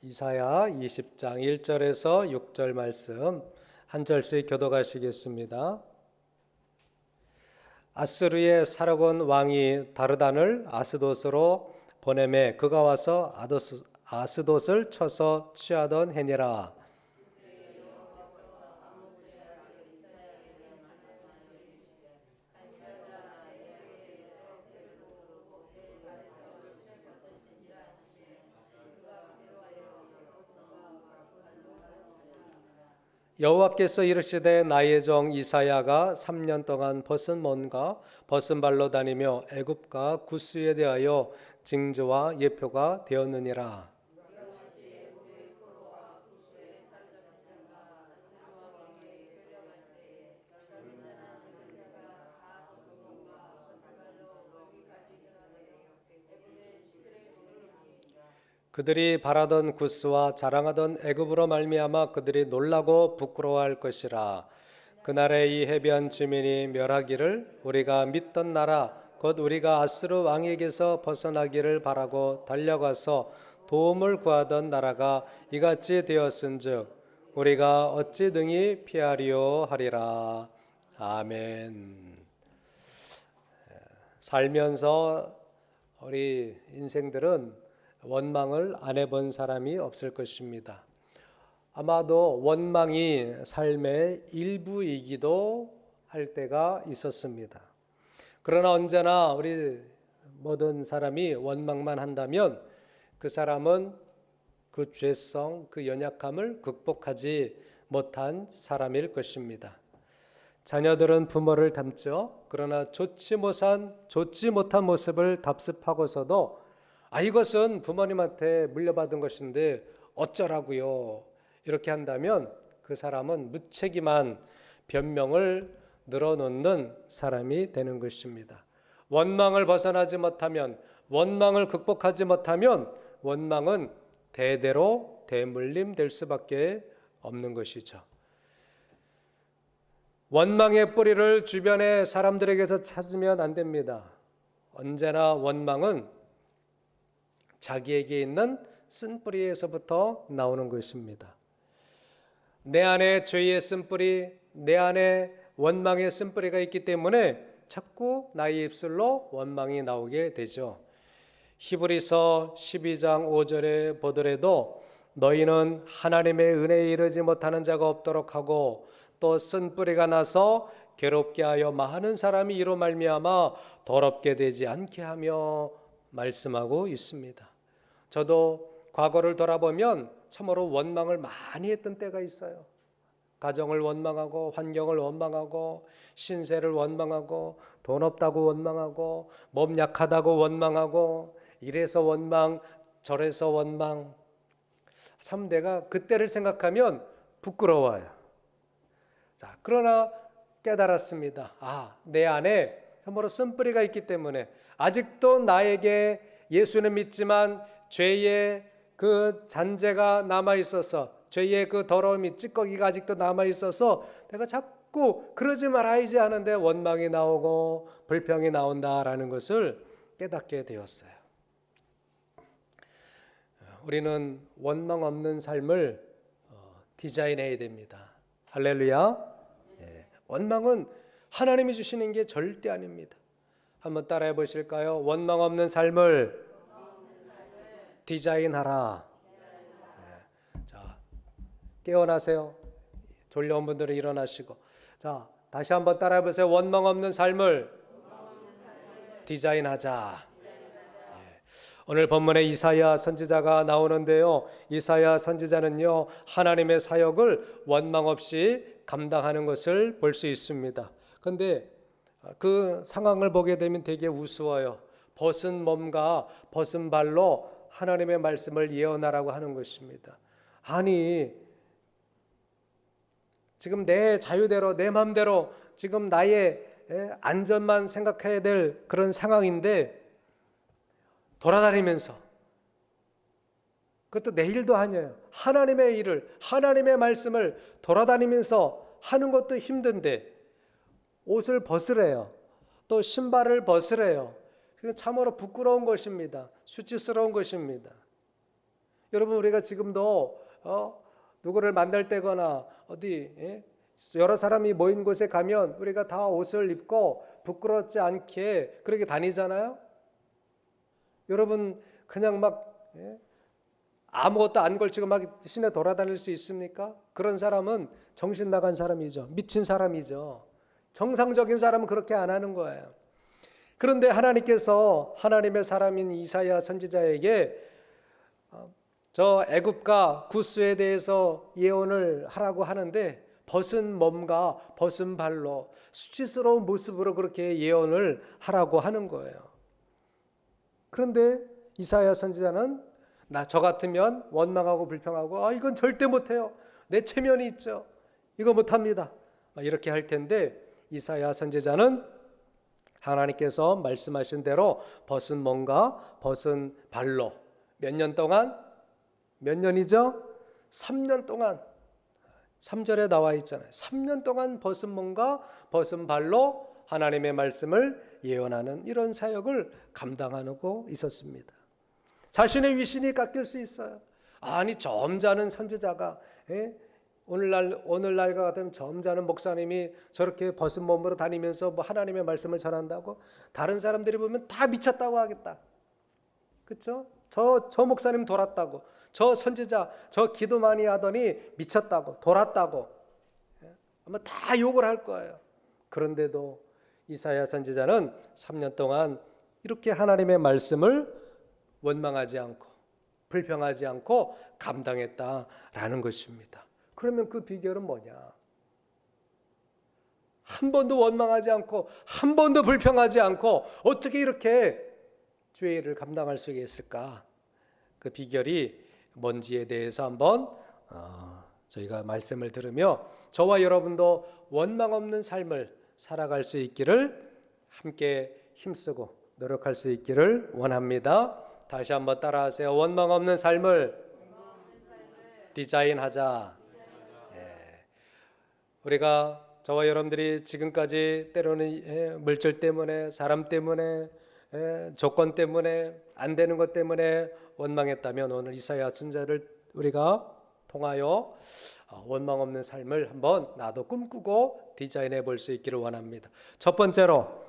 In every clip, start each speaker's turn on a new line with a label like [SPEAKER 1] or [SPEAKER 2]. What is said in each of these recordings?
[SPEAKER 1] 이사야 20장 1절에서 6절 말씀 한 절씩 교독하시겠습니다. 아스루의 사르곤 왕이 다르단을 아스돗으로 보내매 그가 와서 아스돗을 쳐서 취하던 해니라. 여호와께서 이르시되 나의 정 이사야가 3년 동안 벗은 몸과 벗은 발로 다니며 애굽과 구스에 대하여 징조와 예표가 되었느니라. 그들이 바라던 구스와 자랑하던 애굽으로 말미암아 그들이 놀라고 부끄러워할 것이라. 그날에 이 해변 주민이 멸하기를 우리가 믿던 나라 곧 우리가 아스루 왕에게서 벗어나기를 바라고 달려가서 도움을 구하던 나라가 이같이 되었은즉 우리가 어찌 능히 피하리요 하리라. 아멘. 살면서 우리 인생들은 원망을 안 해본 사람이 없을 것입니다. 아마도 원망이 삶의 일부이기도 할 때가 있었습니다. 그러나 언제나 우리 모든 사람이 원망만 한다면 그 사람은 그 죄성, 그 연약함을 극복하지 못한 사람일 것입니다. 자녀들은 부모를 닮죠. 그러나 좋지 못한 모습을 답습하고서도 이것은 부모님한테 물려받은 것인데 어쩌라고요? 이렇게 한다면 그 사람은 무책임한 변명을 늘어놓는 사람이 되는 것입니다. 원망을 벗어나지 못하면, 원망을 극복하지 못하면 원망은 대대로 대물림될 수밖에 없는 것이죠. 원망의 뿌리를 주변의 사람들에게서 찾으면 안 됩니다. 언제나 원망은 자기에게 있는 쓴뿌리에서부터 나오는 것입니다. 내 안에 죄의 쓴뿌리, 내 안에 원망의 쓴뿌리가 있기 때문에 자꾸 나의 입술로 원망이 나오게 되죠. 히브리서 12장 5절에 보더라도 너희는 하나님의 은혜에 이르지 못하는 자가 없도록 하고 또 쓴뿌리가 나서 괴롭게 하여 많은 사람이 이로 말미암아 더럽게 되지 않게 하며 말씀하고 있습니다. 저도 과거를 돌아보면 참으로 원망을 많이 했던 때가 있어요. 가정을 원망하고 환경을 원망하고 신세를 원망하고 돈 없다고 원망하고 몸 약하다고 원망하고 이래서 원망 저래서 원망. 참 내가 그때를 생각하면 부끄러워요. 자, 그러나 깨달았습니다. 내 안에 참으로 쓴뿌리가 있기 때문에 아직도 나에게 예수는 믿지만 죄의 그 잔재가 남아있어서 죄의 그 더러움이 찌꺼기가 아직도 남아있어서 내가 자꾸 그러지 말아야지 하는데 원망이 나오고 불평이 나온다라는 것을 깨닫게 되었어요. 우리는 원망 없는 삶을 디자인해야 됩니다. 할렐루야. 원망은 하나님이 주시는 게 절대 아닙니다. 한번 따라해 보실까요? 원망 없는 삶을 디자인하라. 자, 깨어나세요. 졸려온 분들은 일어나시고. 자, 다시 한번 따라해 보세요. 원망 없는 삶을 디자인하자. 오늘 본문에 이사야 선지자가 나오는데요. 이사야 선지자는요, 하나님의 사역을 원망 없이 감당하는 것을 볼 수 있습니다. 그런데 그 상황을 보게 되면 되게 우스워요. 벗은 몸과 벗은 발로 하나님의 말씀을 예언하라고 하는 것입니다. 아니, 지금 내 자유대로 내 마음대로 지금 나의 안전만 생각해야 될 그런 상황인데 돌아다니면서 그것도 내 일도 아니에요. 하나님의 일을, 하나님의 말씀을 돌아다니면서 하는 것도 힘든데 옷을 벗으래요. 또 신발을 벗으래요. 참으로 부끄러운 것입니다. 수치스러운 것입니다. 여러분 우리가 지금도 누구를 만날 때거나 여러 사람이 모인 곳에 가면 우리가 다 옷을 입고 부끄럽지 않게 그렇게 다니잖아요. 여러분 그냥 막 아무것도 안 걸치고 막 시내 돌아다닐 수 있습니까? 그런 사람은 정신 나간 사람이죠. 미친 사람이죠. 정상적인 사람은 그렇게 안 하는 거예요. 그런데 하나님께서 하나님의 사람인 이사야 선지자에게 저 애굽과 구스에 대해서 예언을 하라고 하는데 벗은 몸과 벗은 발로 수치스러운 모습으로 그렇게 예언을 하라고 하는 거예요. 그런데 이사야 선지자는 저 같으면 원망하고 불평하고 이건 절대 못해요. 내 체면이 있죠. 이거 못합니다. 이렇게 할 텐데 이사야 선지자는 하나님께서 말씀하신 대로 벗은 몸과 벗은 발로 몇 년 동안? 몇 년이죠? 3년 동안 3절에 나와 있잖아요. 3년 동안 벗은 몸과 벗은 발로 하나님의 말씀을 예언하는 이런 사역을 감당하고 있었습니다. 자신의 위신이 깎일 수 있어요. 아니 점잖은 선지자가 오늘날과 같으면 점잖은 목사님이 저렇게 벗은 몸으로 다니면서 뭐 하나님의 말씀을 전한다고 다른 사람들이 보면 다 미쳤다고 하겠다. 그렇죠? 저 목사님 돌았다고, 저 선지자 저 기도 많이 하더니 미쳤다고, 돌았다고 아마 다 욕을 할 거예요. 그런데도 이사야 선지자는 3년 동안 이렇게 하나님의 말씀을 원망하지 않고 불평하지 않고 감당했다라는 것입니다. 그러면 그 비결은 뭐냐? 한 번도 원망하지 않고 한 번도 불평하지 않고 어떻게 이렇게 주의 일을 감당할 수 있을까? 그 비결이 뭔지에 대해서 한번 저희가 말씀을 들으며 저와 여러분도 원망 없는 삶을 살아갈 수 있기를 함께 힘쓰고 노력할 수 있기를 원합니다. 다시 한번 따라하세요. 원망 없는 삶을 디자인하자. 우리가 저와 여러분들이 지금까지 때로는 물질 때문에, 사람 때문에, 조건 때문에, 안 되는 것 때문에 원망했다면 오늘 이사야 선지자를 우리가 통하여 원망 없는 삶을 한번 나도 꿈꾸고 디자인해 볼 수 있기를 원합니다. 첫 번째로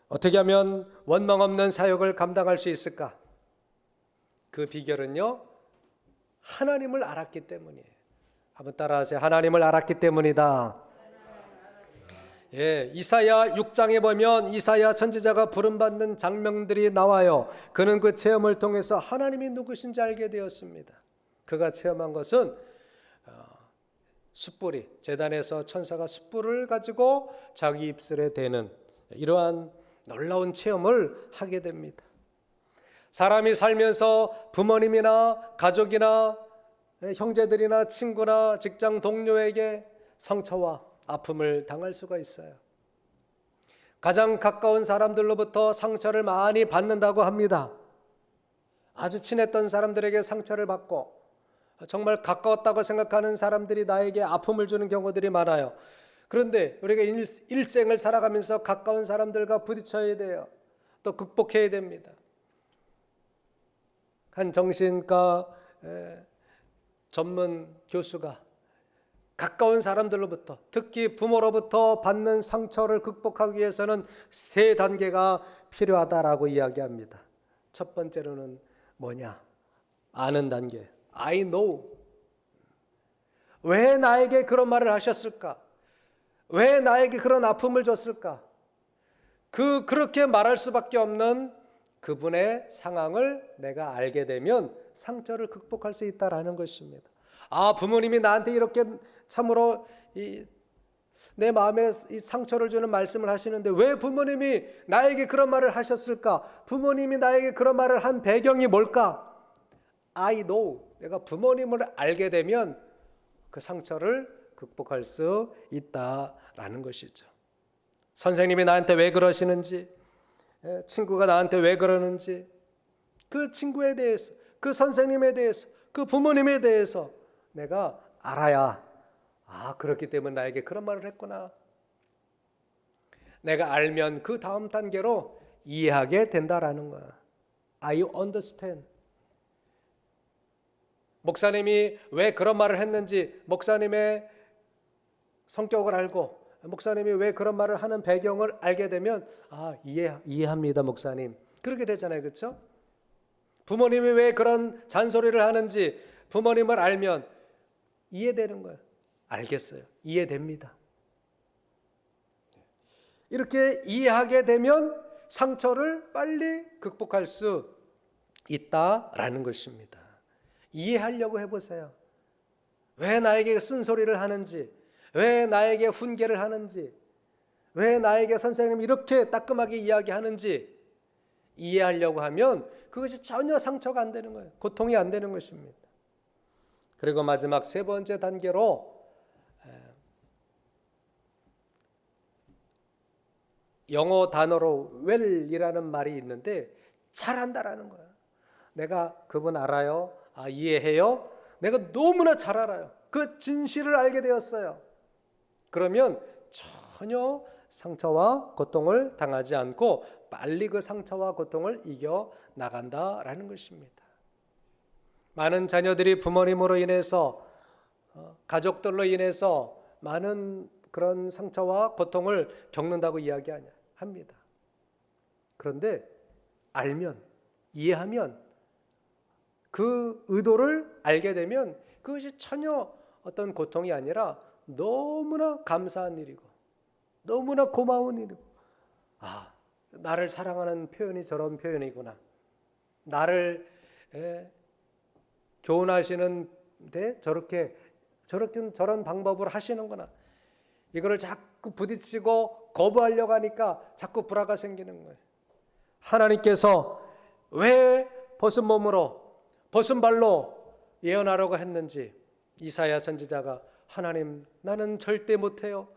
[SPEAKER 1] 어떻게 하면 원망 없는 사역을 감당할 수 있을까? 그 비결은요, 하나님을 알았기 때문이에요. 한번 따라하세요. 하나님을 알았기 때문이다. 이사야 6장에 보면 이사야 선지자가 부름받는 장면들이 나와요. 그는 그 체험을 통해서 하나님이 누구신지 알게 되었습니다. 그가 체험한 것은 숯불이, 제단에서 천사가 숯불을 가지고 자기 입술에 대는 이러한 놀라운 체험을 하게 됩니다. 사람이 살면서 부모님이나 가족이나 형제들이나 친구나 직장 동료에게 상처와 아픔을 당할 수가 있어요. 가장 가까운 사람들로부터 상처를 많이 받는다고 합니다. 아주 친했던 사람들에게 상처를 받고 정말 가까웠다고 생각하는 사람들이 나에게 아픔을 주는 경우들이 많아요. 그런데 우리가 일생을 살아가면서 가까운 사람들과 부딪혀야 돼요. 또 극복해야 됩니다. 한 정신과 전문 교수가 가까운 사람들로부터, 특히 부모로부터 받는 상처를 극복하기 위해서는 3단계가 필요하다라고 이야기합니다. 첫 번째로는 뭐냐? 아는 단계. I know. 왜 나에게 그런 말을 하셨을까? 왜 나에게 그런 아픔을 줬을까? 그렇게 말할 수밖에 없는 그분의 상황을 내가 알게 되면 상처를 극복할 수 있다라는 것입니다. 부모님이 나한테 이렇게 참으로 내 마음에 이 상처를 주는 말씀을 하시는데 왜 부모님이 나에게 그런 말을 하셨을까? 부모님이 나에게 그런 말을 한 배경이 뭘까? I know. 내가 부모님을 알게 되면 그 상처를 극복할 수 있다라는 것이죠. 선생님이 나한테 왜 그러시는지, 친구가 나한테 왜 그러는지, 그 친구에 대해서, 그 선생님에 대해서, 그 부모님에 대해서 내가 알아야 그렇기 때문에 나에게 그런 말을 했구나. 내가 알면 그 다음 단계로 이해하게 된다라는 거야. I understand. 목사님이 왜 그런 말을 했는지, 목사님의 성격을 알고 목사님이 왜 그런 말을 하는 배경을 알게 되면 이해합니다 목사님. 그렇게 되잖아요. 그렇죠? 부모님이 왜 그런 잔소리를 하는지 부모님을 알면 이해되는 거예요. 알겠어요. 이해됩니다. 이렇게 이해하게 되면 상처를 빨리 극복할 수 있다라는 것입니다. 이해하려고 해보세요. 왜 나에게 쓴소리를 하는지, 왜 나에게 훈계를 하는지, 왜 나에게 선생님이 이렇게 따끔하게 이야기하는지 이해하려고 하면 그것이 전혀 상처가 안 되는 거예요. 고통이 안 되는 것입니다. 그리고 마지막 세 번째 단계로 영어 단어로 well이라는 말이 있는데 잘한다라는 거예요. 내가 그분 알아요. 이해해요. 내가 너무나 잘 알아요. 그 진실을 알게 되었어요. 그러면 전혀 상처와 고통을 당하지 않고 빨리 그 상처와 고통을 이겨 나간다라는 것입니다. 많은 자녀들이 부모님으로 인해서 가족들로 인해서 많은 그런 상처와 고통을 겪는다고 이야기합니다. 그런데 알면, 이해하면, 그 의도를 알게 되면 그것이 전혀 어떤 고통이 아니라 너무나 감사한 일이고 너무나 고마운 일이고, 나를 사랑하는 표현이 저런 표현이구나, 나를 교훈하시는데 저런 방법으로 하시는구나, 이거를 자꾸 부딪히고 거부하려고 하니까 자꾸 불화가 생기는 거예요. 하나님께서 왜 벗은 몸으로 벗은 발로 예언하라고 했는지 이사야 선지자가 하나님 나는 절대 못해요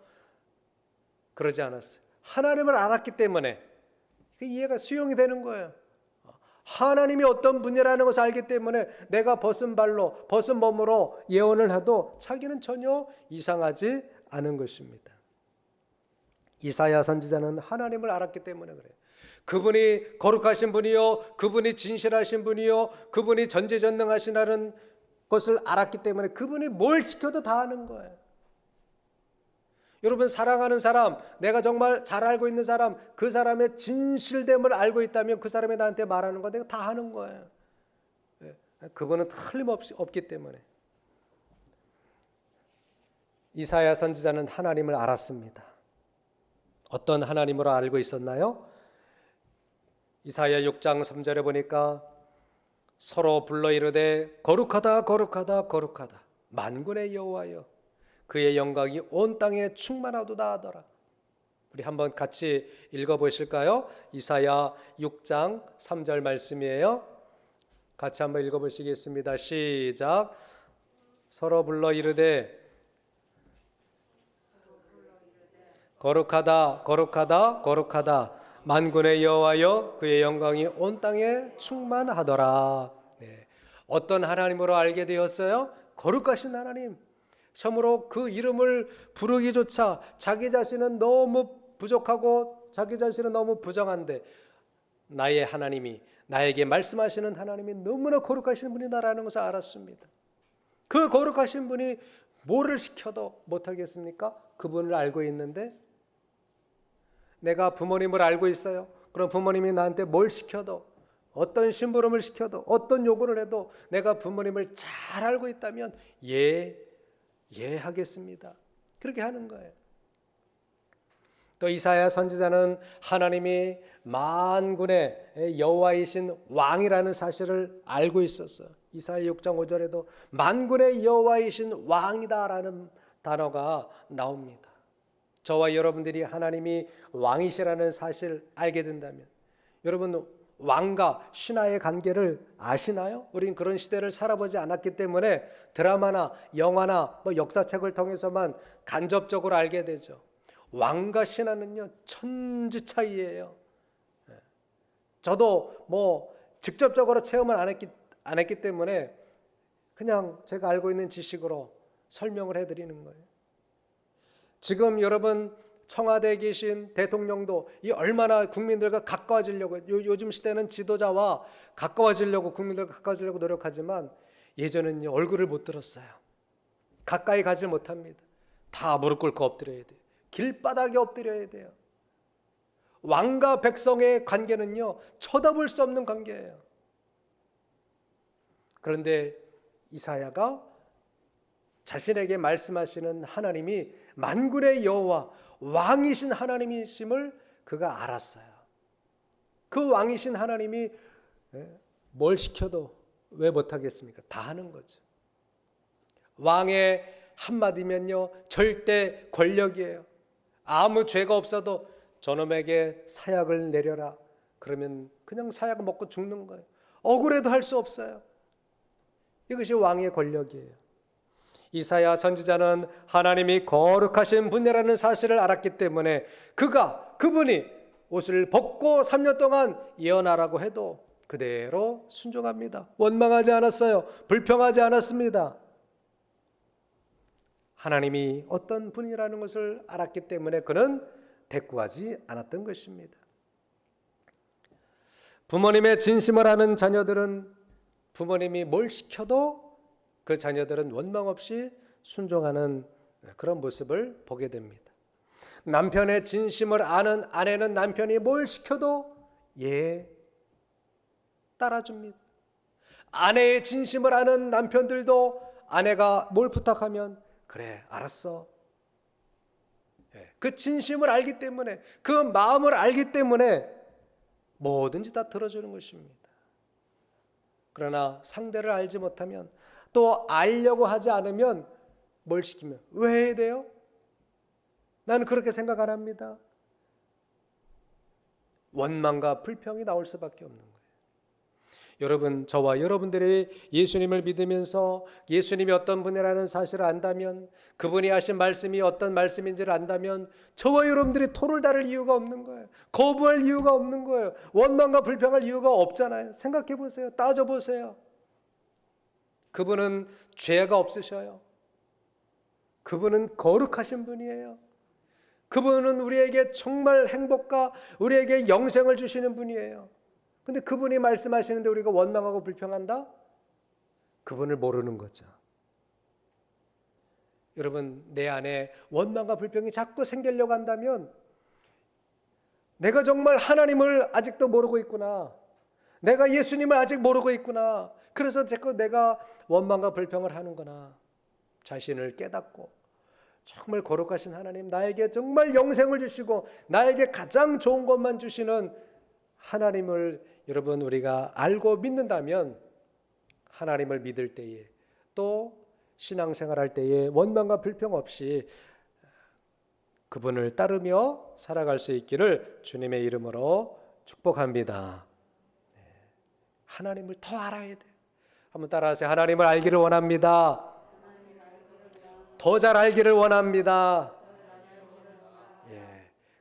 [SPEAKER 1] 그러지 않았어요. 하나님을 알았기 때문에 그 이해가 수용이 되는 거예요. 하나님이 어떤 분이라는 것을 알기 때문에 내가 벗은 발로 벗은 몸으로 예언을 해도 자기는 전혀 이상하지 않은 것입니다. 이사야 선지자는 하나님을 알았기 때문에 그래요. 그분이 거룩하신 분이요, 그분이 진실하신 분이요, 그분이 전지전능하시다는 것을 알았기 때문에 그분이 뭘 시켜도 다 하는 거예요. 여러분, 사랑하는 사람, 내가 정말 잘 알고 있는 사람, 그 사람의 진실됨을 알고 있다면 그 사람이 나한테 말하는 거 내가 다 하는 거예요. 그분은 틀림없이 없기 때문에. 이사야 선지자는 하나님을 알았습니다. 어떤 하나님으로 알고 있었나요? 이사야 6장 3절에 보니까 서로 불러 이르되 거룩하다 거룩하다 거룩하다 만군의 여호와여 그의 영광이 온 땅에 충만하도다 하더라. 우리 한번 같이 읽어보실까요? 이사야 6장 3절 말씀이에요. 같이 한번 읽어보시겠습니다. 시작. 서로 불러 이르되 거룩하다 거룩하다 거룩하다 만군의 여호와여 그의 영광이 온 땅에 충만하더라. 어떤 하나님으로 알게 되었어요? 거룩하신 하나님. 참으로 그 이름을 부르기조차 자기 자신은 너무 부족하고 자기 자신은 너무 부정한데 나의 하나님이, 나에게 말씀하시는 하나님이 너무나 거룩하신 분이다라는 것을 알았습니다. 그 거룩하신 분이 뭐를 시켜도 못하겠습니까? 그분을 알고 있는데 내가 부모님을 알고 있어요. 그럼 부모님이 나한테 뭘 시켜도, 어떤 심부름을 시켜도, 어떤 요구를 해도 내가 부모님을 잘 알고 있다면 하겠습니다. 그렇게 하는 거예요. 또 이사야 선지자는 하나님이 만군의 여호와이신 왕이라는 사실을 알고 있었어요. 이사야 6장 5절에도 만군의 여호와이신 왕이다라는 단어가 나옵니다. 저와 여러분들이 하나님이 왕이시라는 사실을 알게 된다면, 여러분 왕과 신하의 관계를 아시나요? 우린 그런 시대를 살아보지 않았기 때문에 드라마나 영화나 역사책을 통해서만 간접적으로 알게 되죠. 왕과 신하는요 천지 차이예요. 저도 직접적으로 체험을 안 했기 때문에 그냥 제가 알고 있는 지식으로 설명을 해드리는 거예요. 지금 여러분 청와대에 계신 대통령도 이 얼마나 국민들과 가까워지려고, 요즘 시대는 지도자와 가까워지려고, 국민들과 가까워지려고 노력하지만 예전에는 얼굴을 못 들었어요. 가까이 가지 못합니다. 다 무릎 꿇고 엎드려야 돼요. 길바닥에 엎드려야 돼요. 왕과 백성의 관계는요, 쳐다볼 수 없는 관계예요. 그런데 이사야가 자신에게 말씀하시는 하나님이 만군의 여호와 왕이신 하나님이심을 그가 알았어요. 그 왕이신 하나님이 뭘 시켜도 왜 못하겠습니까? 다 하는 거죠. 왕의 한마디면요, 절대 권력이에요. 아무 죄가 없어도 저놈에게 사약을 내려라. 그러면 그냥 사약을 먹고 죽는 거예요. 억울해도 할 수 없어요. 이것이 왕의 권력이에요. 이사야 선지자는 하나님이 거룩하신 분이라는 사실을 알았기 때문에 그분이 옷을 벗고 3년 동안 예언하라고 해도 그대로 순종합니다. 원망하지 않았어요. 불평하지 않았습니다. 하나님이 어떤 분이라는 것을 알았기 때문에 그는 대꾸하지 않았던 것입니다. 부모님의 진심을 아는 자녀들은 부모님이 뭘 시켜도 그 자녀들은 원망 없이 순종하는 그런 모습을 보게 됩니다. 남편의 진심을 아는 아내는 남편이 뭘 시켜도 따라줍니다. 아내의 진심을 아는 남편들도 아내가 뭘 부탁하면 그래, 알았어. 그 진심을 알기 때문에, 그 마음을 알기 때문에 뭐든지 다 들어주는 것입니다. 그러나 상대를 알지 못하면, 또 알려고 하지 않으면 뭘 시키면 왜 해야 돼요? 나는 그렇게 생각 안 합니다. 원망과 불평이 나올 수밖에 없는 거예요. 여러분, 저와 여러분들이 예수님을 믿으면서 예수님이 어떤 분이라는 사실을 안다면, 그분이 하신 말씀이 어떤 말씀인지를 안다면 저와 여러분들이 토를 다룰 이유가 없는 거예요. 거부할 이유가 없는 거예요. 원망과 불평할 이유가 없잖아요. 생각해 보세요. 따져 보세요. 그분은 죄가 없으셔요. 그분은 거룩하신 분이에요. 그분은 우리에게 정말 행복과 우리에게 영생을 주시는 분이에요. 근데 그분이 말씀하시는데 우리가 원망하고 불평한다? 그분을 모르는 거죠. 여러분, 내 안에 원망과 불평이 자꾸 생기려고 한다면 내가 정말 하나님을 아직도 모르고 있구나. 내가 예수님을 아직 모르고 있구나. 그래서 자꾸 내가 원망과 불평을 하는구나. 자신을 깨닫고 정말 거룩하신 하나님, 나에게 정말 영생을 주시고 나에게 가장 좋은 것만 주시는 하나님을 여러분 우리가 알고 믿는다면, 하나님을 믿을 때에 또 신앙생활할 때에 원망과 불평 없이 그분을 따르며 살아갈 수 있기를 주님의 이름으로 축복합니다. 하나님을 더 알아야 돼요. 한번 따라하세요. 하나님을 알기를 원합니다. 더 잘 알기를 원합니다.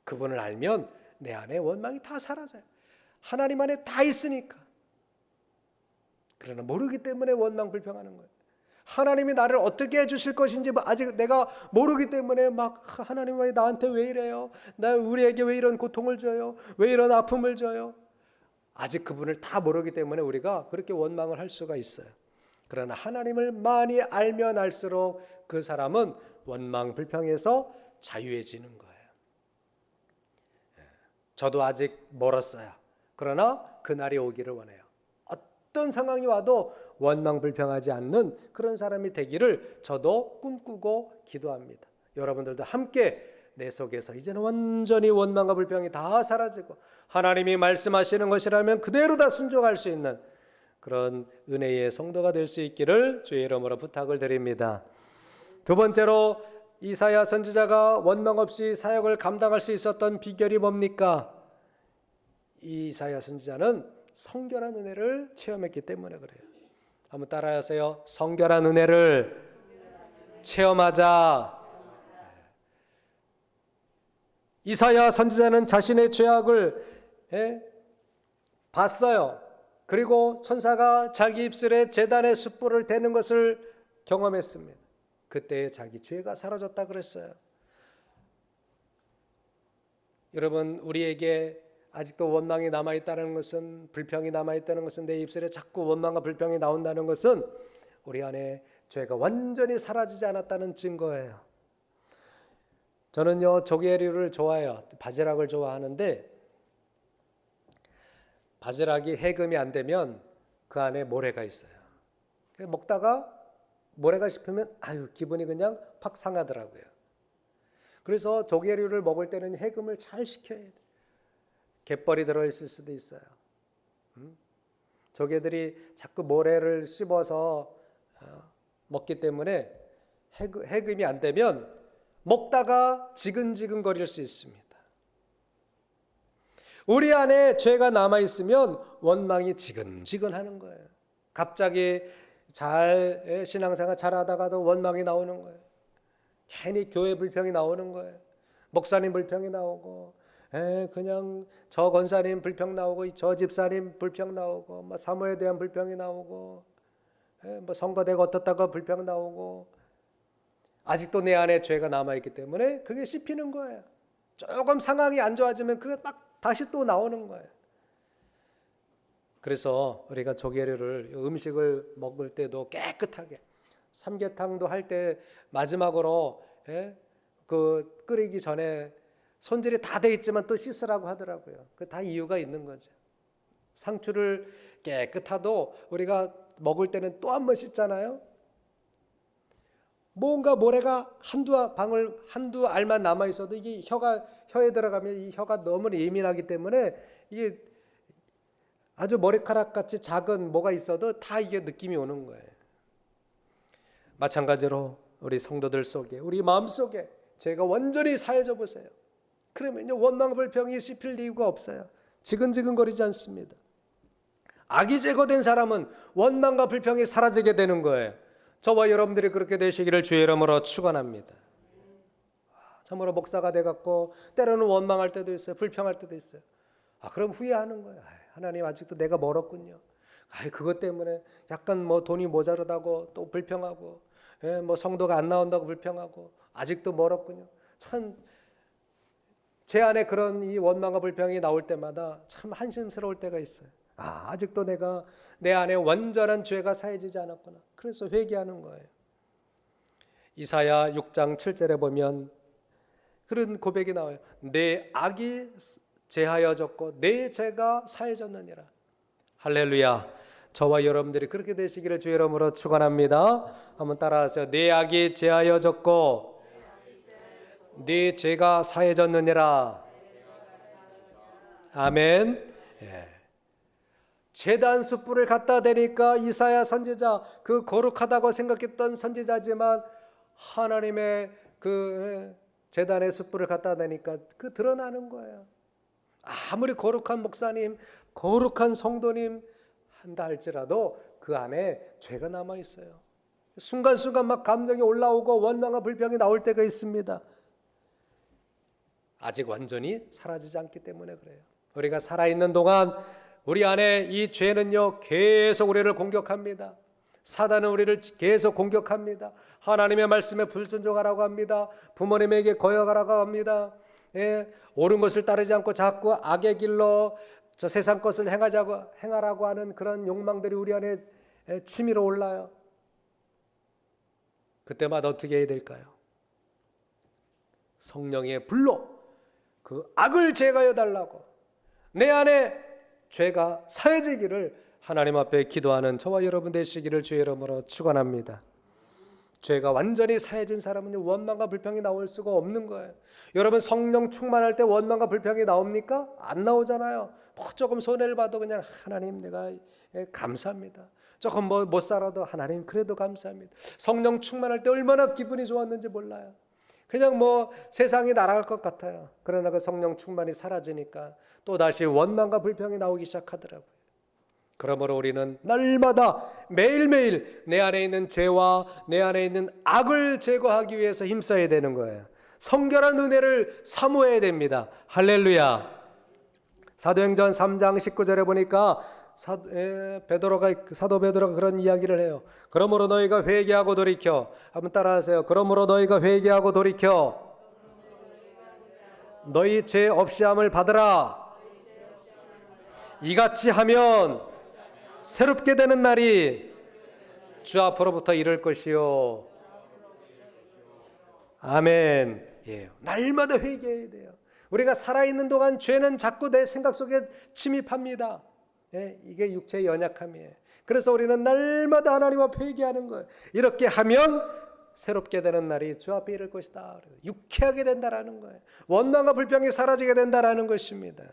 [SPEAKER 1] 그분을 알면 내 안에 원망이 다 사라져요. 하나님 안에 다 있으니까. 그러나 모르기 때문에 원망 불평하는 거예요. 하나님이 나를 어떻게 해주실 것인지 아직 내가 모르기 때문에 막 하나님 왜 나한테 왜 이래요? 우리에게 왜 이런 고통을 줘요? 왜 이런 아픔을 줘요? 아직 그분을 다 모르기 때문에 우리가 그렇게 원망을 할 수가 있어요. 그러나 하나님을 많이 알면 알수록 그 사람은 원망 불평에서 자유해지는 거예요. 저도 아직 멀었어요. 그러나 그날이 오기를 원해요. 어떤 상황이 와도 원망 불평하지 않는 그런 사람이 되기를 저도 꿈꾸고 기도합니다. 여러분들도 함께 내 속에서 이제는 완전히 원망과 불평이 다 사라지고 하나님이 말씀하시는 것이라면 그대로 다 순종할 수 있는 그런 은혜의 성도가 될 수 있기를 주의 이름으로 부탁을 드립니다. 두 번째로 이사야 선지자가 원망 없이 사역을 감당할 수 있었던 비결이 뭡니까? 이사야 선지자는 성결한 은혜를 체험했기 때문에 그래요. 한번 따라하세요. 성결한 은혜를 체험하자. 이사야 선지자는 자신의 죄악을 봤어요. 그리고 천사가 자기 입술에 제단의 숯불을 대는 것을 경험했습니다. 그때 자기 죄가 사라졌다 그랬어요. 여러분, 우리에게 아직도 원망이 남아있다는 것은, 불평이 남아있다는 것은, 내 입술에 자꾸 원망과 불평이 나온다는 것은 우리 안에 죄가 완전히 사라지지 않았다는 증거예요. 저는요 조개류를 좋아해요. 바지락을 좋아하는데 바지락이 해금이 안 되면 그 안에 모래가 있어요. 먹다가 모래가 씹히면 기분이 그냥 팍 상하더라고요. 그래서 조개류를 먹을 때는 해금을 잘 식혀야 돼요. 갯벌이 들어있을 수도 있어요. 조개들이 자꾸 모래를 씹어서 먹기 때문에 해금이 안 되면 먹다가 지근지근 거릴 수 있습니다. 우리 안에 죄가 남아있으면 원망이 지근지근하는 거예요. 갑자기 신앙생활 잘하다가도 원망이 나오는 거예요. 괜히 교회 불평이 나오는 거예요. 목사님 불평이 나오고 그냥 저 권사님 불평 나오고 저 집사님 불평 나오고 뭐 사모에 대한 불평이 나오고 뭐 선거대가 어떻다고 불평 나오고 아직도 내 안에 죄가 남아있기 때문에 그게 씹히는 거예요. 조금 상황이 안 좋아지면 그게 딱 다시 또 나오는 거예요. 그래서 우리가 조개류를 음식을 먹을 때도 깨끗하게 삼계탕도 할 때 마지막으로 그 끓이기 전에 손질이 다 돼 있지만 또 씻으라고 하더라고요. 그 다 이유가 있는 거죠. 상추를 깨끗하도 우리가 먹을 때는 또 한 번 씻잖아요. 뭔가 모래가 한두 알만 남아 있어도 이게 혀에 들어가면 이 혀가 너무 예민하기 때문에 이게 아주 머리카락 같이 작은 뭐가 있어도 다 이게 느낌이 오는 거예요. 마찬가지로 우리 성도들 속에 우리 마음 속에 죄가 완전히 사해져 보세요. 그러면 원망 불평이 씹힐 이유가 없어요. 지근지근거리지 않습니다. 악이 제거된 사람은 원망과 불평이 사라지게 되는 거예요. 저와 여러분들이 그렇게 되시기를 주의 이름으로 축원합니다. 참으로 목사가 돼갖고 때로는 원망할 때도 있어요. 불평할 때도 있어요. 그럼 후회하는 거예요. 하나님 아직도 내가 멀었군요. 그것 때문에 약간 뭐 돈이 모자르다고 또 불평하고 뭐 성도가 안 나온다고 불평하고 아직도 멀었군요. 참 제 안에 그런 이 원망과 불평이 나올 때마다 참 한심스러울 때가 있어요. 아직도 내가 내 안에 완전한 죄가 사해지지 않았구나. 그래서 회개하는 거예요. 이사야 6장 7절에 보면 그런 고백이 나와요. 내 악이 제하여졌고 내 죄가 사해졌느니라. 할렐루야. 저와 여러분들이 그렇게 되시기를 주의 이름으로 축원합니다. 한번 따라하세요. 내 악이 제하여졌고 네 죄가 사해졌느니라. 아멘. 제단 숯불을 갖다 대니까 이사야 선지자 그 거룩하다고 생각했던 선지자지만 하나님의 그 제단의 숯불을 갖다 대니까 그 드러나는 거예요. 아무리 거룩한 목사님, 거룩한 성도님 한다 할지라도 그 안에 죄가 남아 있어요. 순간순간 막 감정이 올라오고 원망과 불평이 나올 때가 있습니다. 아직 완전히 사라지지 않기 때문에 그래요. 우리가 살아있는 동안 우리 안에 이 죄는요 계속 우리를 공격합니다. 사단은 우리를 계속 공격합니다. 하나님의 말씀에 불순종하라고 합니다. 부모님에게 거역하라고 합니다. 옳은 것을 따르지 않고 자꾸 악의 길로 저 세상 것을 행하라고 하는 그런 욕망들이 우리 안에 치밀어 올라요. 그때마다 어떻게 해야 될까요? 성령의 불로 그 악을 제거해 달라고 내 안에 죄가 사해지기를 하나님 앞에 기도하는 저와 여러분 되시기를 주의 이름으로 축원합니다. 죄가 완전히 사해진 사람은 원망과 불평이 나올 수가 없는 거예요. 여러분 성령 충만할 때 원망과 불평이 나옵니까? 안 나오잖아요. 조금 손해를 봐도 그냥 하나님 내가 감사합니다. 조금 못 살아도 하나님 그래도 감사합니다. 성령 충만할 때 얼마나 기분이 좋았는지 몰라요. 그냥 세상이 날아갈 것 같아요. 그러나 그 성령 충만이 사라지니까 또다시 원망과 불평이 나오기 시작하더라고요. 그러므로 우리는 날마다 매일매일 내 안에 있는 죄와 내 안에 있는 악을 제거하기 위해서 힘써야 되는 거예요. 성결한 은혜를 사모해야 됩니다. 할렐루야. 사도행전 3장 19절에 보니까 사도 베드로가 그런 이야기를 해요. 그러므로 너희가 회개하고 돌이켜. 한번 따라하세요. 그러므로 너희가 회개하고 돌이켜 너희 죄 없이함을 받으라. 이같이 하면 새롭게 되는 날이 주 앞으로부터 이를 것이요. 아멘. 예. 날마다 회개해야 돼요. 우리가 살아있는 동안 죄는 자꾸 내 생각 속에 침입합니다. 예, 이게 육체의 연약함이에요. 그래서 우리는 날마다 하나님 앞에 회개하는 거예요. 이렇게 하면 새롭게 되는 날이 주 앞에 이를 것이다. 유쾌하게 된다라는 거예요. 원망과 불평이 사라지게 된다라는 것입니다.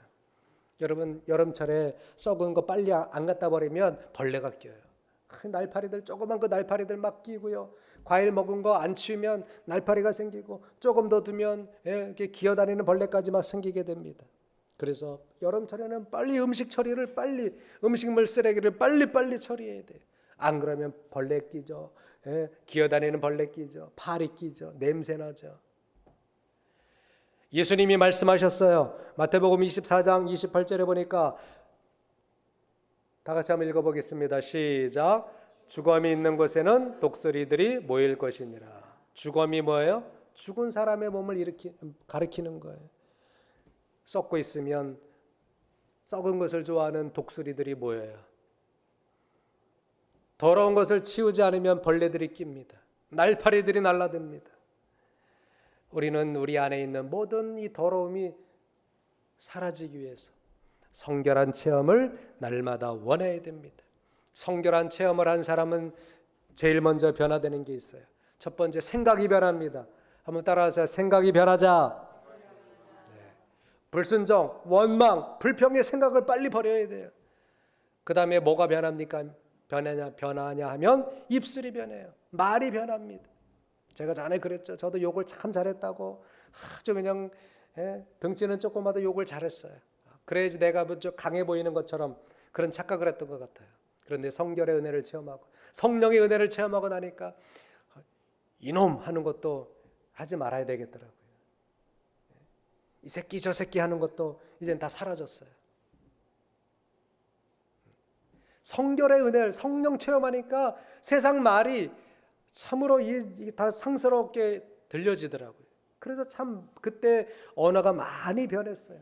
[SPEAKER 1] 여러분, 여름철에 썩은 거 빨리 안 갖다 버리면 벌레가 껴요. 날파리들, 조그만 그 날파리들 막 끼고요. 과일 먹은 거 안 치우면 날파리가 생기고, 조금 더 두면 이렇게 기어다니는 벌레까지 막 생기게 됩니다. 그래서 여름철에는 빨리 음식물 쓰레기를 빨리 처리해야 돼요. 안 그러면 벌레 끼죠. 기어다니는 벌레 끼죠. 파리 끼죠. 냄새 나죠. 예수님이 말씀하셨어요. 마태복음 24장 28절에 보니까 다 같이 한번 읽어보겠습니다. 시작. 주검이 있는 곳에는 독수리들이 모일 것이니라. 주검이 뭐예요? 죽은 사람의 몸을 가리키는 거예요. 썩고 있으면 썩은 것을 좋아하는 독수리들이 모여요. 더러운 것을 치우지 않으면 벌레들이 낍니다. 날파리들이 날아듭니다. 우리는 우리 안에 있는 모든 이 더러움이 사라지기 위해서 성결한 체험을 날마다 원해야 됩니다. 성결한 체험을 한 사람은 제일 먼저 변화되는 게 있어요. 첫 번째, 생각이 변합니다. 한번 따라하세요. 생각이 변하자. 불순종, 원망, 불평의 생각을 빨리 버려야 돼요. 그 다음에 뭐가 변합니까? 변하냐 하면 입술이 변해요. 말이 변합니다. 제가 전에 그랬죠. 저도 욕을 참 잘했다고 아주 그냥 덩치는 조그마도 욕을 잘했어요. 그래야지 내가 먼저 강해 보이는 것처럼 그런 착각을 했던 것 같아요. 그런데 성결의 은혜를 체험하고 성령의 은혜를 체험하고 나니까 이놈 하는 것도 하지 말아야 되겠더라고요. 이 새끼 저 새끼 하는 것도 이젠 다 사라졌어요. 성결의 은혜를 성령 체험하니까 세상 말이 참으로 다 상스럽게 들려지더라고요. 그래서 참 그때 언어가 많이 변했어요.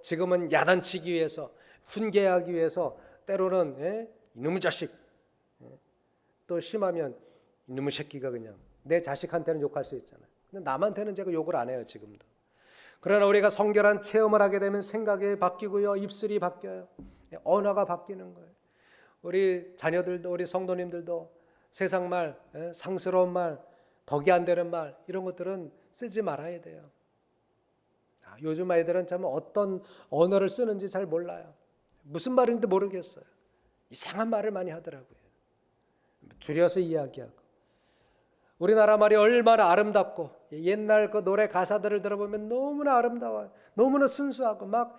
[SPEAKER 1] 지금은 야단치기 위해서, 훈계하기 위해서 때로는 이놈의 자식, 또 심하면 이놈의 새끼가, 그냥 내 자식한테는 욕할 수 있잖아요. 근데 남한테는 제가 욕을 안 해요, 지금도. 그러나 우리가 성결한 체험을 하게 되면 생각이 바뀌고요, 입술이 바뀌어요, 언어가 바뀌는 거예요. 우리 자녀들도, 우리 성도님들도 세상 말, 상스러운 말, 덕이 안 되는 말, 이런 것들은 쓰지 말아야 돼요. 요즘 아이들은 참 어떤 언어를 쓰는지 잘 몰라요. 무슨 말인지 모르겠어요. 이상한 말을 많이 하더라고요. 줄여서 이야기하고. 우리나라 말이 얼마나 아름답고, 옛날 그 노래 가사들을 들어보면 너무나 아름다워요. 너무나 순수하고 막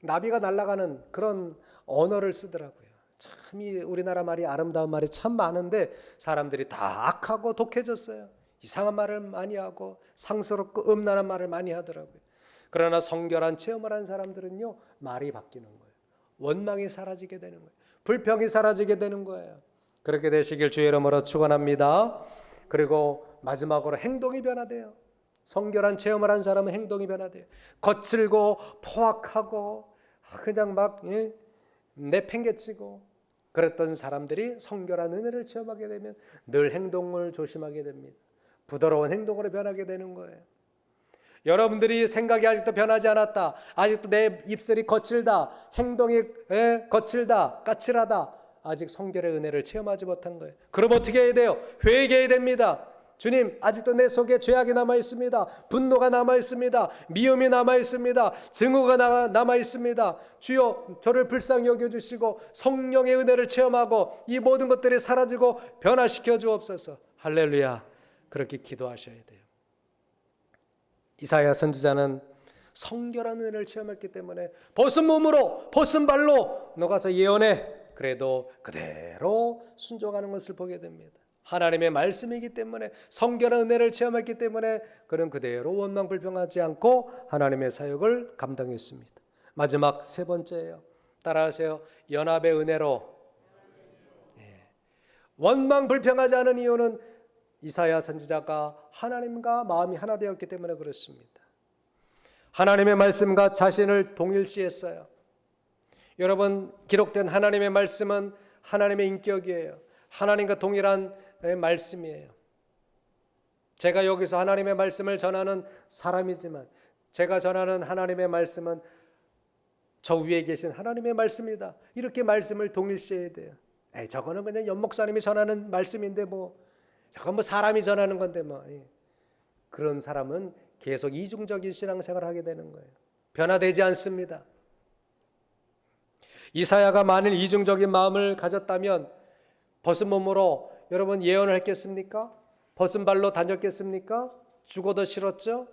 [SPEAKER 1] 나비가 날아가는 그런 언어를 쓰더라고요. 참 이 우리나라 말이 아름다운 말이 참 많은데 사람들이 다 악하고 독해졌어요. 이상한 말을 많이 하고 상스럽고 음란한 말을 많이 하더라고요. 그러나 성결한 체험을 한 사람들은요, 말이 바뀌는 거예요. 원망이 사라지게 되는 거예요. 불평이 사라지게 되는 거예요. 그렇게 되시길 주의 이름으로 축원합니다. 그리고 마지막으로 행동이 변화돼요. 성결한 체험을 한 사람은 행동이 변화돼요. 거칠고 포악하고 그냥 막 내팽개치고 그랬던 사람들이 성결한 은혜를 체험하게 되면 늘 행동을 조심하게 됩니다. 부드러운 행동으로 변하게 되는 거예요. 여러분들이 생각이 아직도 변하지 않았다, 아직도 내 입술이 거칠다, 행동이 거칠다, 까칠하다, 아직 성결의 은혜를 체험하지 못한 거예요. 그럼 어떻게 해야 돼요? 회개해야 됩니다. 주님, 아직도 내 속에 죄악이 남아 있습니다. 분노가 남아 있습니다. 미움이 남아 있습니다. 증오가 남아 있습니다. 주여, 저를 불쌍히 여겨주시고 성령의 은혜를 체험하고 이 모든 것들이 사라지고 변화시켜 주옵소서. 할렐루야. 그렇게 기도하셔야 돼요. 이사야 선지자는 성결한 은혜를 체험했기 때문에 벗은 몸으로 벗은 발로 너가서 예언해, 그래도 그대로 순종하는 것을 보게 됩니다. 하나님의 말씀이기 때문에, 성결한 은혜를 체험했기 때문에 그는 그대로 원망 불평하지 않고 하나님의 사역을 감당했습니다. 마지막 세 번째예요. 따라하세요. 연합의 은혜로. 원망 불평하지 않은 이유는 이사야 선지자가 하나님과 마음이 하나 되었기 때문에 그렇습니다. 하나님의 말씀과 자신을 동일시했어요. 여러분, 기록된 하나님의 말씀은 하나님의 인격이에요. 하나님과 동일한 말씀이에요. 제가 여기서 하나님의 말씀을 전하는 사람이지만 제가 전하는 하나님의 말씀은 저 위에 계신 하나님의 말씀이다. 이렇게 말씀을 동일시해야 돼요. 저거는 그냥 연 목사님이 전하는 말씀인데 저건 사람이 전하는 건데 그런 사람은 계속 이중적인 신앙생활을 하게 되는 거예요. 변화되지 않습니다. 이사야가 만일 이중적인 마음을 가졌다면 벗은 몸으로 여러분 예언을 했겠습니까? 벗은 발로 다녔겠습니까? 죽어도 싫었죠?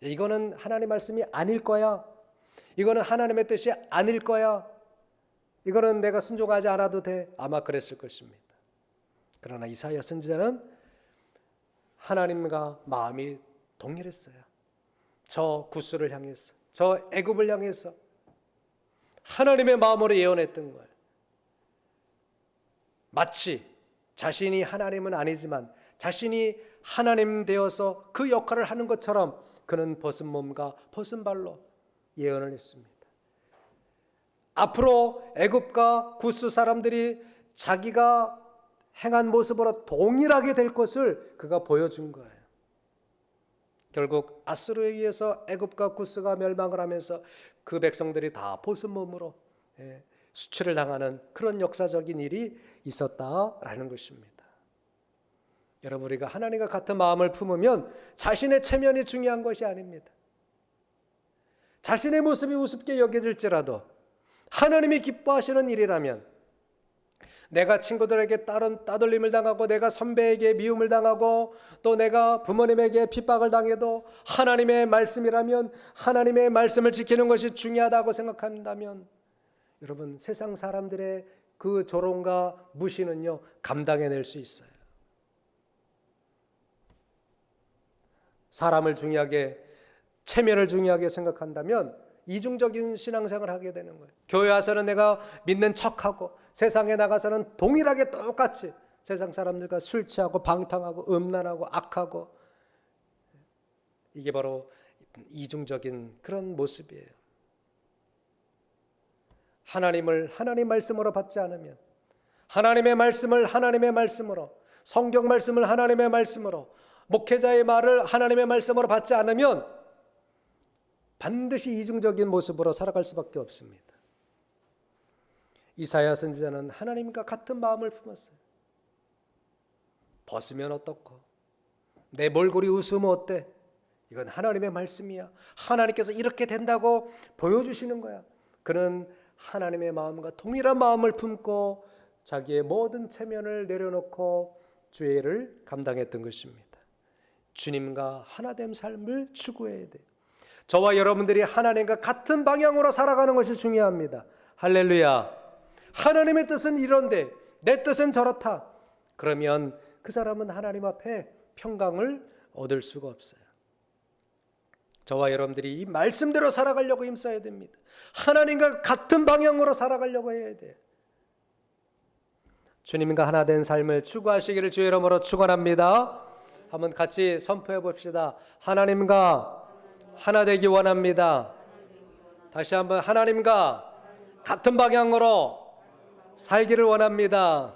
[SPEAKER 1] 이거는 하나님 말씀이 아닐 거야. 이거는 하나님의 뜻이 아닐 거야. 이거는 내가 순종하지 않아도 돼. 아마 그랬을 것입니다. 그러나 이사야 선지자는 하나님과 마음이 동일했어요. 저 구스를 향해서, 저 애굽을 향해서 하나님의 마음으로 예언했던 거예요. 마치 자신이 하나님은 아니지만 자신이 하나님 되어서 그 역할을 하는 것처럼 그는 벗은 몸과 벗은 발로 예언을 했습니다. 앞으로 애굽과 구스 사람들이 자기가 행한 모습으로 동일하게 될 것을 그가 보여준 거예요. 결국 아수르에 의해서 애굽과 구스가 멸망을 하면서 그 백성들이 다 벗은 몸으로 수치를 당하는 그런 역사적인 일이 있었다라는 것입니다. 여러분, 우리가 하나님과 같은 마음을 품으면 자신의 체면이 중요한 것이 아닙니다. 자신의 모습이 우습게 여겨질지라도 하나님이 기뻐하시는 일이라면, 내가 친구들에게 따돌림을 당하고 내가 선배에게 미움을 당하고 또 내가 부모님에게 핍박을 당해도 하나님의 말씀이라면, 하나님의 말씀을 지키는 것이 중요하다고 생각한다면 여러분, 세상 사람들의 그 조롱과 무시는요 감당해낼 수 있어요. 사람을 중요하게, 체면을 중요하게 생각한다면 이중적인 신앙생활을 하게 되는 거예요. 교회 와서는 내가 믿는 척하고 세상에 나가서는 동일하게 똑같이 세상 사람들과 술 취하고 방탕하고 음란하고 악하고, 이게 바로 이중적인 그런 모습이에요. 하나님을 하나님 말씀으로 받지 않으면, 하나님의 말씀을 하나님의 말씀으로, 성경 말씀을 하나님의 말씀으로, 목회자의 말을 하나님의 말씀으로 받지 않으면 반드시 이중적인 모습으로 살아갈 수밖에 없습니다. 이사야 선지자는 하나님과 같은 마음을 품었어요. 벗으면 어떻고, 내 몰골이 웃으면 어때? 이건 하나님의 말씀이야. 하나님께서 이렇게 된다고 보여주시는 거야. 그는 하나님의 마음과 동일한 마음을 품고 자기의 모든 체면을 내려놓고 주의 일을 감당했던 것입니다. 주님과 하나됨 삶을 추구해야 돼요. 저와 여러분들이 하나님과 같은 방향으로 살아가는 것이 중요합니다. 할렐루야. 하나님의 뜻은 이런데 내 뜻은 저렇다. 그러면 그 사람은 하나님 앞에 평강을 얻을 수가 없어요. 저와 여러분들이 이 말씀대로 살아가려고 힘써야 됩니다. 하나님과 같은 방향으로 살아가려고 해야 돼요. 주님과 하나 된 삶을 추구하시기를 주의 이름으로 축원합니다. 한번 같이 선포해 봅시다. 하나님과 하나 되기 원합니다. 다시 한번, 하나님과 같은 방향으로 살기를 원합니다.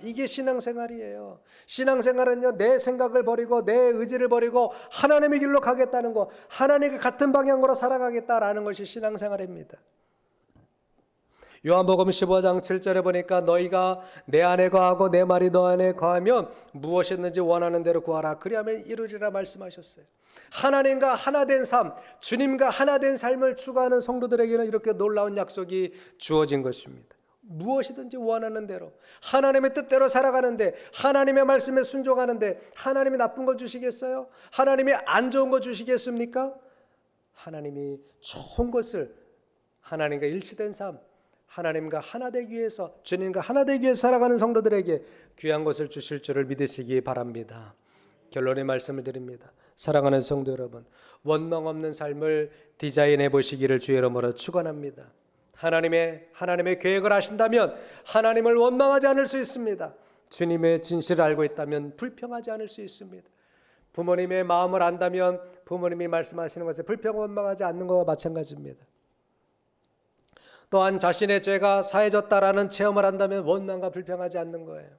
[SPEAKER 1] 이게 신앙생활이에요. 신앙생활은요, 내 생각을 버리고 내 의지를 버리고 하나님의 길로 가겠다는 거, 하나님과 같은 방향으로 살아가겠다라는 것이 신앙생활입니다. 요한복음 15장 7절에 보니까 너희가 내 안에 거하고 내 말이 너 안에 거하면 무엇이든지 원하는 대로 구하라 그리하면 이루리라 말씀하셨어요. 하나님과 하나 된 삶, 주님과 하나 된 삶을 추구하는 성도들에게는 이렇게 놀라운 약속이 주어진 것입니다. 무엇이든지 원하는 대로 하나님의 뜻대로 살아가는데, 하나님의 말씀에 순종하는데 하나님이 나쁜 거 주시겠어요? 하나님이 안 좋은 거 주시겠습니까? 하나님이 좋은 것을, 하나님과 일치된 삶, 하나님과 하나 되기 위해서, 주님과 하나 되기 위해서 살아가는 성도들에게 귀한 것을 주실 줄을 믿으시기 바랍니다. 결론의 말씀을 드립니다. 사랑하는 성도 여러분, 원망 없는 삶을 디자인해 보시기를 주의 이름으로 축원합니다. 하나님의 계획을 아신다면 하나님을 원망하지 않을 수 있습니다. 주님의 진실을 알고 있다면 불평하지 않을 수 있습니다. 부모님의 마음을 안다면 부모님이 말씀하시는 것에 불평 원망하지 않는 것과 마찬가지입니다. 또한 자신의 죄가 사해졌다라는 체험을 한다면 원망과 불평하지 않는 거예요.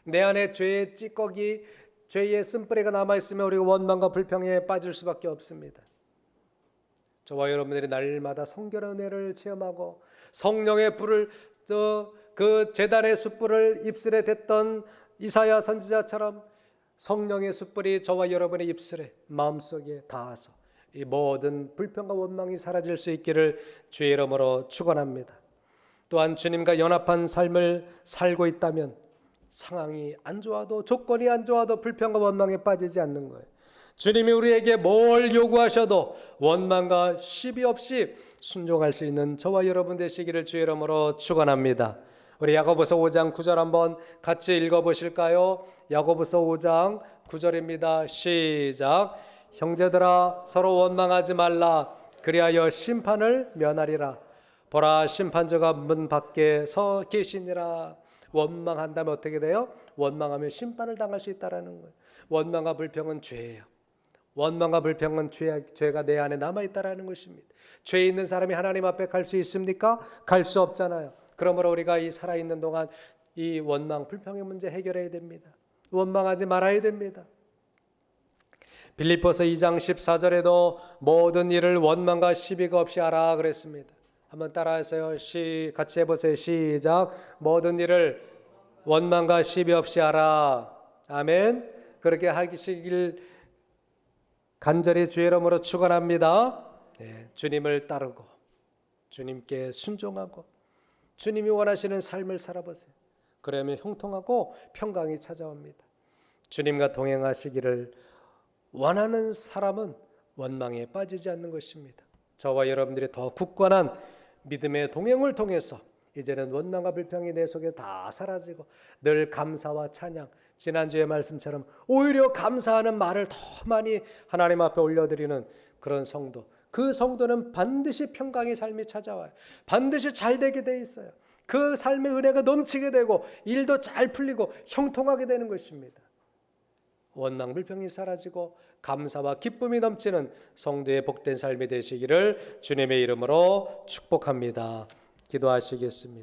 [SPEAKER 1] 내 안에 죄의 찌꺼기, 죄의 쓴뿌리가 남아있으면 우리가 원망과 불평에 빠질 수밖에 없습니다. 저와 여러분들이 날마다 성결의 은혜를 체험하고 성령의 불을, 그 제단의 숯불을 입술에 댔던 이사야 선지자처럼 성령의 숯불이 저와 여러분의 입술에, 마음속에 닿아서 이 모든 불평과 원망이 사라질 수 있기를 주의 이름으로 축원합니다. 또한 주님과 연합한 삶을 살고 있다면 상황이 안 좋아도, 조건이 안 좋아도 불평과 원망에 빠지지 않는 거예요. 주님이 우리에게 뭘 요구하셔도 원망과 시비 없이 순종할 수 있는 저와 여러분 되시기를 주의 이름으로 축원합니다. 우리 야고보서 5장 9절 한번 같이 읽어보실까요? 야고보서 5장 9절입니다. 시작. 형제들아 서로 원망하지 말라. 그리하여 심판을 면하리라. 보라 심판자가 문 밖에 서 계시니라. 원망한다면 어떻게 돼요? 원망하면 심판을 당할 수 있다라는 거예요. 원망과 불평은 죄예요. 원망과 불평은 죄가 내 안에 남아있다라는 것입니다. 죄 있는 사람이 하나님 앞에 갈 수 있습니까? 갈 수 없잖아요. 그러므로 우리가 이 살아있는 동안 이 원망, 불평의 문제 해결해야 됩니다. 원망하지 말아야 됩니다. 빌립보서 2장 14절에도 모든 일을 원망과 시비가 없이 하라 그랬습니다. 한번 따라하세요. 같이 해보세요. 시작. 모든 일을 원망과 시비 없이 하라. 아멘. 그렇게 하시길 간절히 주의 이름으로 축원합니다. 주님을 따르고 주님께 순종하고 주님이 원하시는 삶을 살아보세요. 그러면 형통하고 평강이 찾아옵니다. 주님과 동행하시기를 원하는 사람은 원망에 빠지지 않는 것입니다. 저와 여러분들이 더 굳건한 믿음의 동행을 통해서 이제는 원망과 불평이 내 속에 다 사라지고 늘 감사와 찬양, 지난주의 말씀처럼 오히려 감사하는 말을 더 많이 하나님 앞에 올려드리는 그런 성도, 그 성도는 반드시 평강의 삶이 찾아와요. 반드시 잘 되게 돼 있어요. 그 삶의 은혜가 넘치게 되고 일도 잘 풀리고 형통하게 되는 것입니다. 원망 불평이 사라지고 감사와 기쁨이 넘치는 성도의 복된 삶이 되시기를 주님의 이름으로 축복합니다. 기도하시겠습니다.